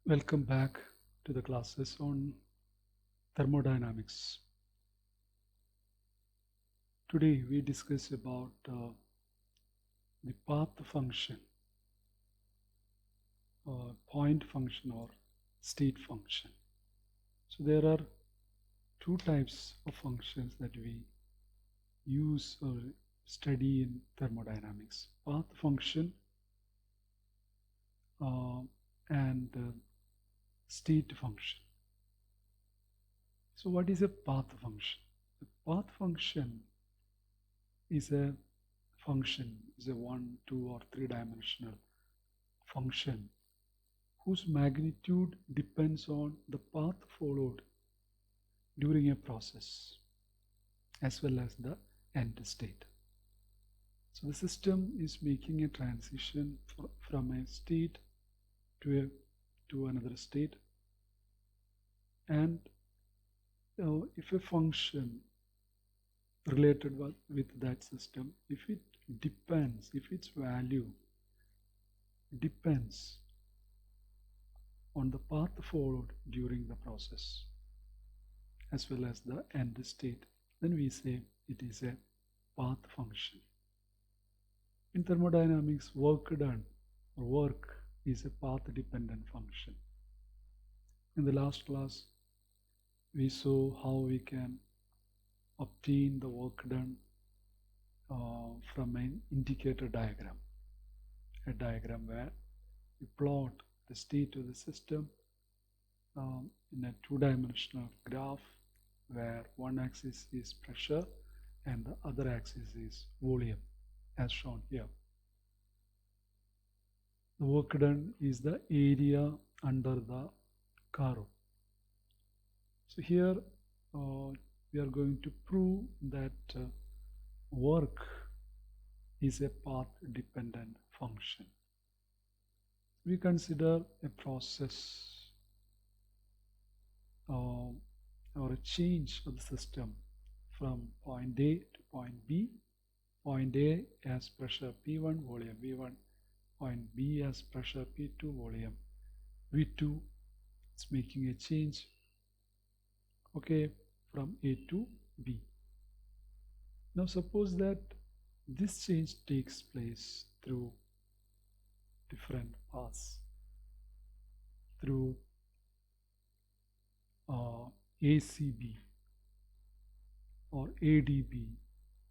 Welcome back to the classes on thermodynamics. Today we discuss about the path function, point function or state function. So there are two types of functions that we use or study in thermodynamics: path function and state function. So what is a path function? The path function is a function, is a 1, 2 or 3-dimensional function whose magnitude depends on the path followed during a process as well as the end state. So the system is making a transition from a state to another state, and if a function related with that system, if its value depends on the path followed during the process as well as the end state, then we say it is a path function. In thermodynamics, work done or work is a path dependent function. In the last class, we saw how we can obtain the work done from an indicator diagram, a diagram where we plot the state of the system in a two-dimensional graph where one axis is pressure and the other axis is volume, as shown here. The work done is the area under the curve. So here we are going to prove that work is a path dependent function. We consider a process or a change of the system from point A to point B. Point A has pressure P1, volume V1. Point B has pressure P2, volume V2. It's making a change, okay, from A to B. Now suppose that this change takes place through different paths, through ACB or ADB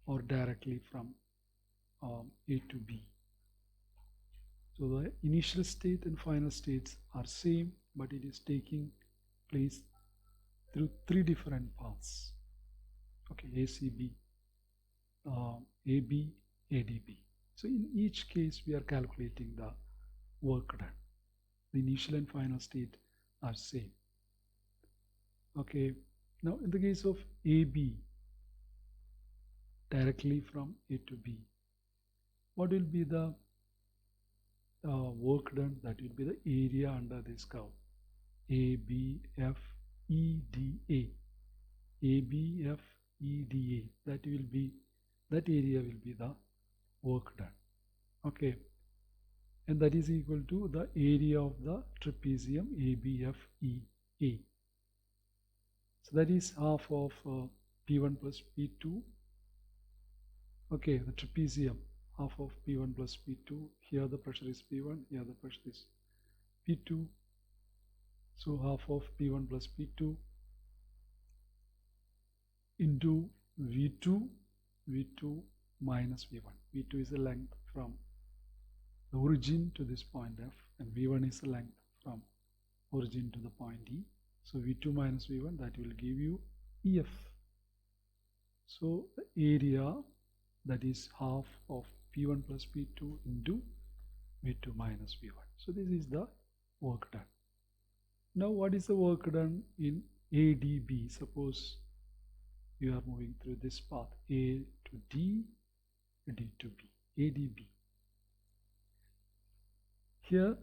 or directly from A to B. So the initial state and final states are same, but it is taking place through three different paths. Okay, ACB, AB, ADB. So in each case, we are calculating the work done. The initial and final state are same. Okay, now in the case of AB, directly from A to B, what will be the work done? That will be the area under this curve. ABFEDA. ABFEDA. That area will be the work done. Okay, and that is equal to the area of the trapezium ABFEA. So that is half of P1 plus P2. Okay, the trapezium, half of P1 plus P2. Here the pressure is P1, here the pressure is P2. So half of P1 plus P2 into V2, V2 minus V1. V2 is the length from the origin to this point F, and V1 is the length from origin to the point E. So V2 minus V1, that will give you EF. So the area, that is half of P1 plus P2 into V2 minus V1. So this is the work done. Now what is the work done in ADB? Suppose you are moving through this path, A to D, D to B, ADB. Here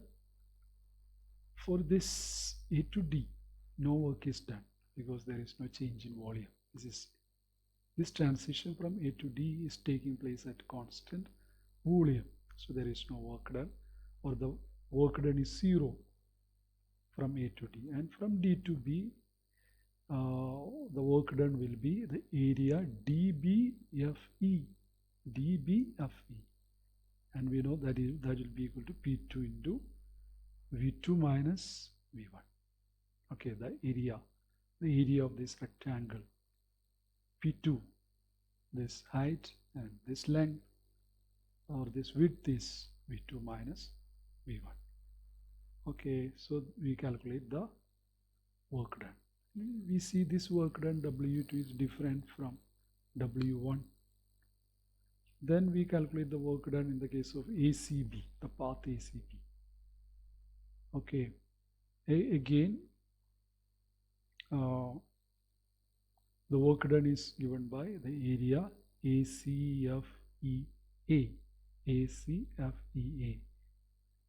for this A to D, no work is done because there is no change in volume. This transition from A to D is taking place at constant volume. So there is no work done, or the work done is zero from A to D, and from D to B the work done will be the area dBFE, dBFE, and we know that will be equal to P2 into V2 minus V1. Okay, the area of this rectangle P2, this height and this length or this width is V2 minus V1. Okay, so we calculate the work done. We see this work done W2 is different from W1. Then we calculate the work done in the case of ACB, the path ACB. Okay, again the work done is given by the area ACFEA, ACFEA,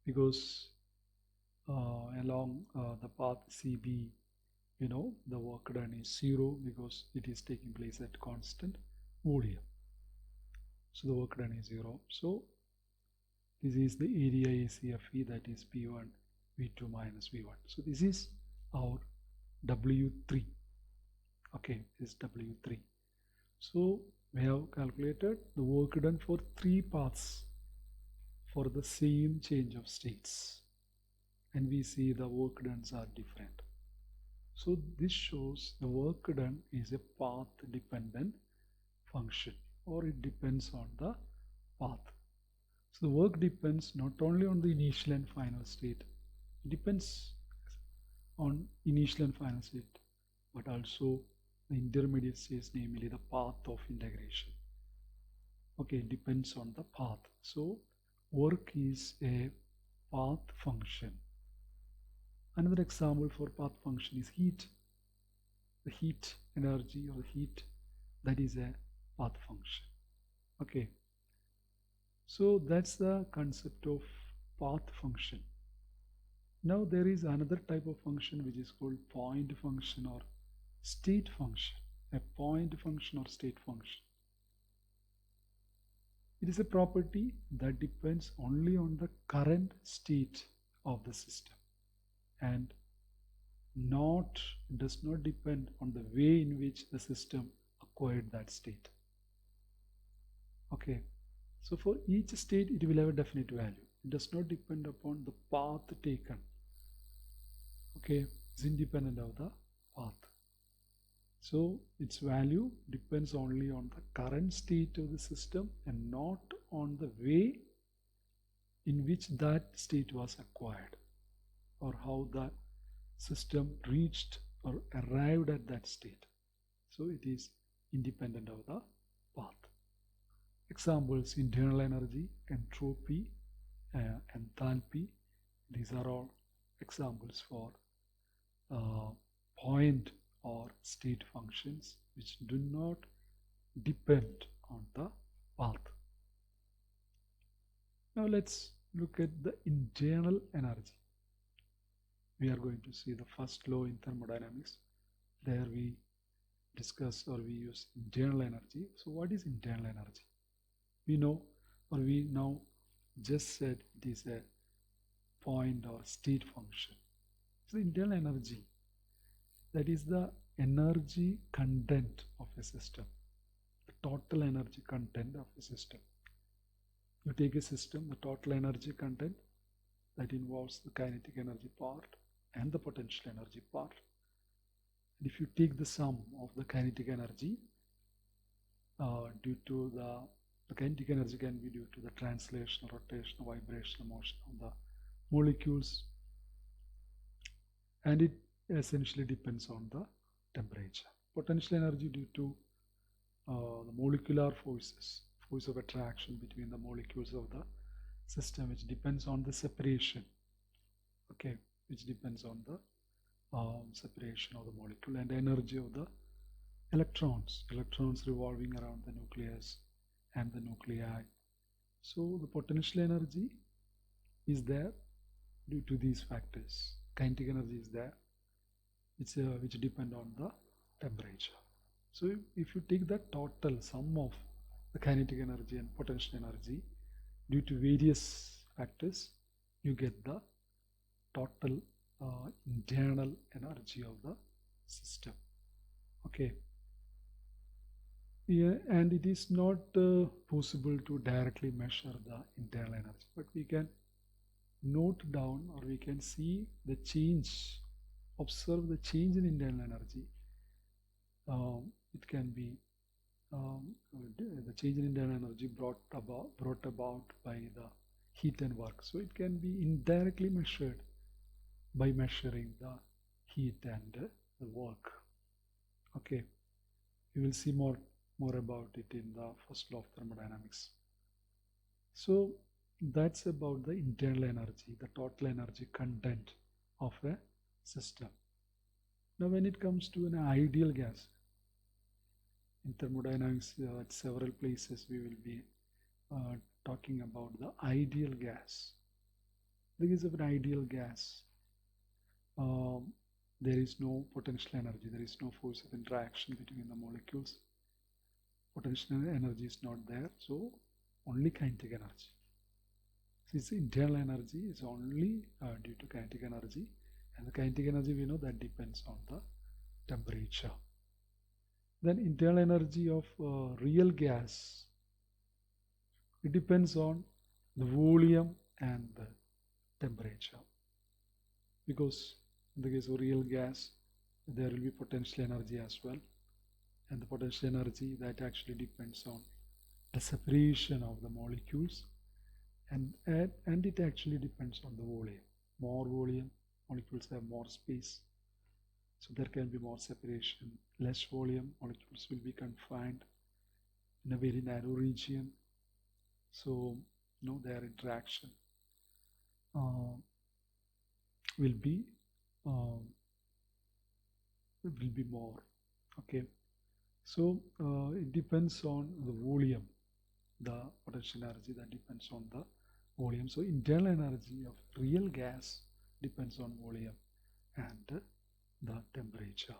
because along the path CB, you know, the work done is 0 because it is taking place at constant volume. So the work done is 0. So this is the area ACFE, that is P1 V2 minus V1. So this is our W3. Okay, this is W3. So we have calculated the work done for 3 paths for the same change of states, and we see the work dones are different. So this shows the work done is a path dependent function, or it depends on the path. So the work depends not only on the initial and final state, it depends on initial and final state, but also the intermediate states, namely the path of integration. Okay, it depends on the path. So work is a path function. Another example for path function is heat. The heat energy or heat, that is a path function. Okay, so that's the concept of path function. Now there is another type of function which is called point function or state function. A point function or state function, it is a property that depends only on the current state of the system and does not depend on the way in which the system acquired that state. Okay, so for each state it will have a definite value. It does not depend upon the path taken. Okay, it's independent of the path. So its value depends only on the current state of the system and not on the way in which that state was acquired, or how the system reached or arrived at that state. So it is independent of the path. Examples: internal energy, entropy, enthalpy. These are all examples for point or state functions which do not depend on the path. Now let's look at the internal energy. We are going to see the first law in thermodynamics. There we discuss or we use internal energy. So what is internal energy? We know, or we now just said it is a point or state function. So internal energy, that is the energy content of a system, the total energy content of a system. You take a system, the total energy content, that involves the kinetic energy part and the potential energy part. And if you take the sum of the kinetic energy, due to the kinetic energy can be due to the translational, rotational, vibrational motion of the molecules, and it essentially depends on the temperature. Potential energy due to the molecular forces, force of attraction between the molecules of the system, which depends on the separation. Okay, which depends on the separation of the molecule, and energy of the electrons revolving around the nucleus and the nuclei. So the potential energy is there due to these factors. Kinetic energy is there, which depend on the temperature. So if you take the total sum of the kinetic energy and potential energy due to various factors, you get the total internal energy of the system. Okay. Yeah, and it is not possible to directly measure the internal energy, but we can note down, or we can see the change, observe the change in internal energy. It can be the change in internal energy brought about by the heat and work. So it can be indirectly measured by measuring the heat and the work. Okay, we will see more about it in the first law of thermodynamics. So that's about the internal energy, the total energy content of a system. Now when it comes to an ideal gas, in thermodynamics at several places we will be talking about the ideal gas. In the case of an ideal gas, there is no potential energy, there is no force of interaction between the molecules. Potential energy is not there, so only kinetic energy. Since internal energy is only due to kinetic energy, and the kinetic energy we know that depends on the temperature. Then internal energy of real gas, it depends on the volume and the temperature, because in the case of real gas there will be potential energy as well, and the potential energy that actually depends on the separation of the molecules, and it actually depends on the volume. More volume, molecules have more space, so there can be more separation. Less volume, molecules will be confined in a very narrow region, so their interaction will be more. Okay, so it depends on the volume, the potential energy that depends on the volume. So internal energy of real gas depends on volume and the temperature.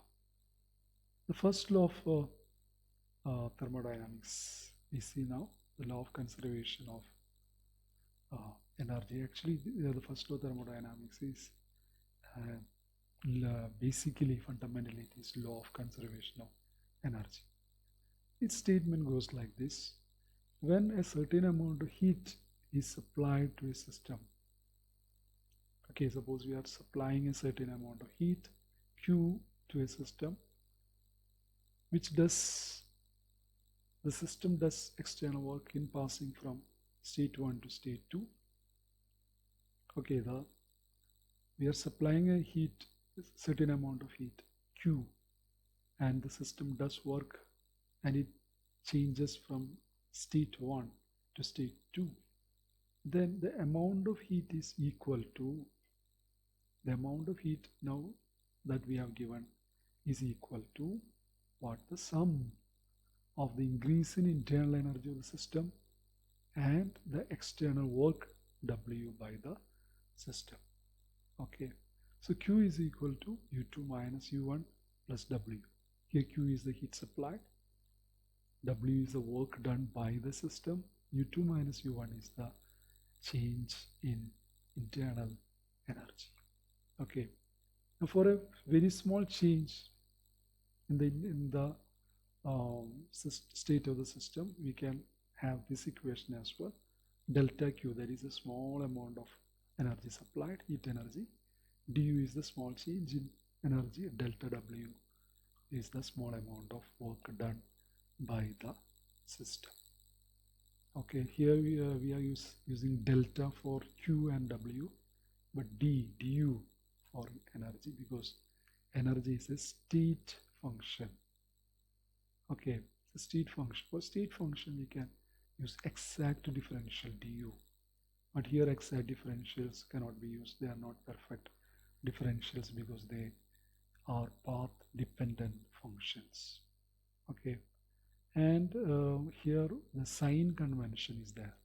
The first law of thermodynamics we see now, the law of conservation of energy. Actually, the first law of thermodynamics is basically, fundamentally, it is law of conservation of energy. Its statement goes like this: when a certain amount of heat is supplied to a system, okay, suppose we are supplying a certain amount of heat Q to a system, which does the system does external work in passing from state 1 to state 2. Okay, we are supplying a certain amount of heat Q, and the system does work, and it changes from state 1 to state 2. Then the amount of heat is equal to the amount of heat now that we have given is equal to what? The sum of the increase in internal energy of the system and the external work W by the system. Okay, so Q is equal to U2 minus U1 plus W. Here Q is the heat supplied, W is the work done by the system, U2 minus U1 is the change in internal energy. Okay, now for a very small change in the state of the system, we can have this equation as well. Delta Q, that is a small amount of energy supplied, heat energy. Du is the small change in energy. Delta W is the small amount of work done by the system. Okay, here we are using delta for Q and W, but du for energy, because energy is a state function. Okay, the state function. For state function, we can use exact differential du, but here exact differentials cannot be used. They are not perfect differentials because they are path dependent functions. Okay, and here the sign convention is there.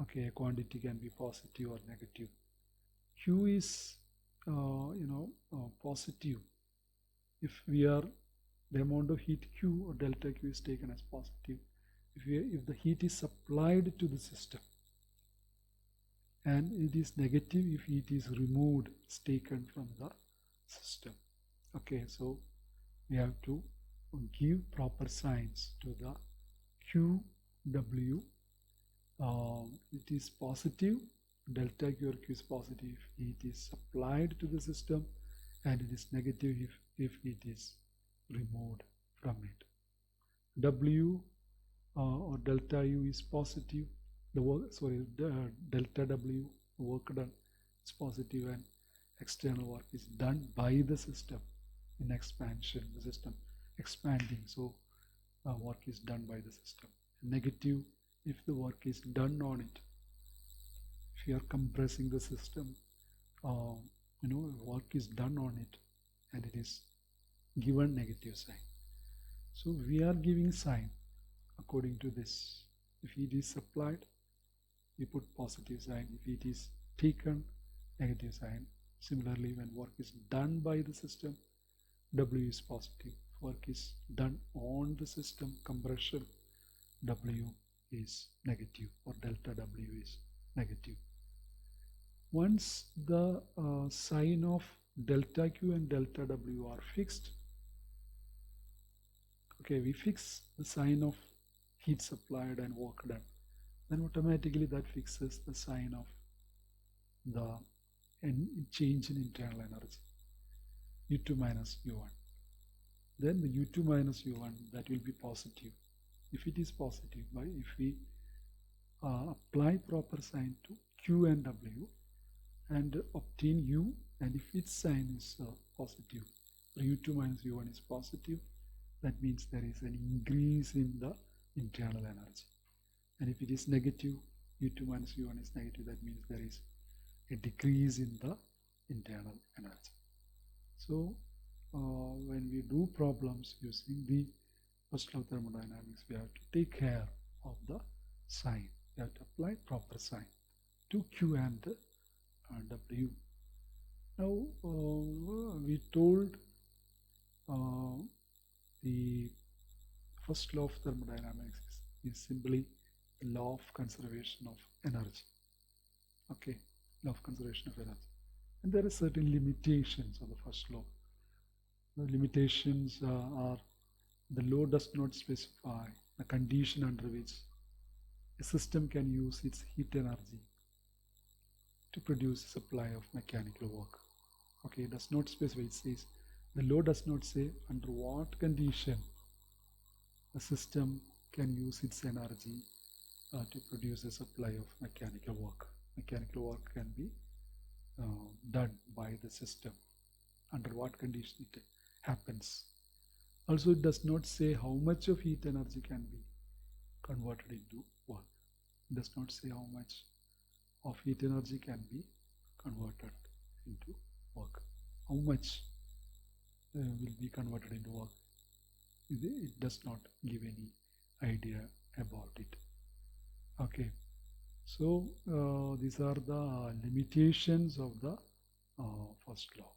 Okay, a quantity can be positive or negative. Q is positive if the amount of heat Q or delta Q is taken as positive if the heat is supplied to the system, and it is negative if heat is removed, it's taken from the system. Okay, so we have to give proper signs to the Q, W. It is positive, delta Q or Q is positive if heat is applied to the system, and it is negative if it is removed from it. W or delta U is positive, delta W, work done, is positive, and external work is done by the system in expansion, the system expanding, so work is done by the system. Negative if the work is done on it. If you are compressing the system, work is done on it and it is given negative sign. So we are giving sign according to this. If heat is supplied, we put positive sign. If it is taken, negative sign. Similarly, when work is done by the system, W is positive. Work is done on the system, compression, W is negative, or delta W is negative. Once the sign of delta Q and delta W are fixed, okay, we fix the sign of heat supplied and work done, then automatically that fixes the sign of the change in internal energy, U2 minus U1. Then the U2 minus U1, that will be positive. If it is positive, if we apply proper sign to Q and W and obtain U, and if its sign is positive, U2 minus U1 is positive, that means there is an increase in the internal energy. And if it is negative, U2 minus U1 is negative, that means there is a decrease in the internal energy. So when we do problems using the first law of thermodynamics, we have to take care of the sign. We have to apply proper sign to Q and W. Now we told the first law of thermodynamics is simply the law of conservation of energy. Okay, law of conservation of energy. And there are certain limitations of the first law. The limitations are the law does not specify the condition under which a system can use its heat energy to produce a supply of mechanical work. Okay, it does not specify. It says the law does not say under what condition a system can use its energy to produce a supply of mechanical work. Mechanical work can be done by the system, under what condition it happens. Also, it does not say how much of heat energy can be converted into work. It does not say how much of heat energy can be converted into work. How much will be converted into work? It does not give any idea about it. Okay, so these are the limitations of the first law.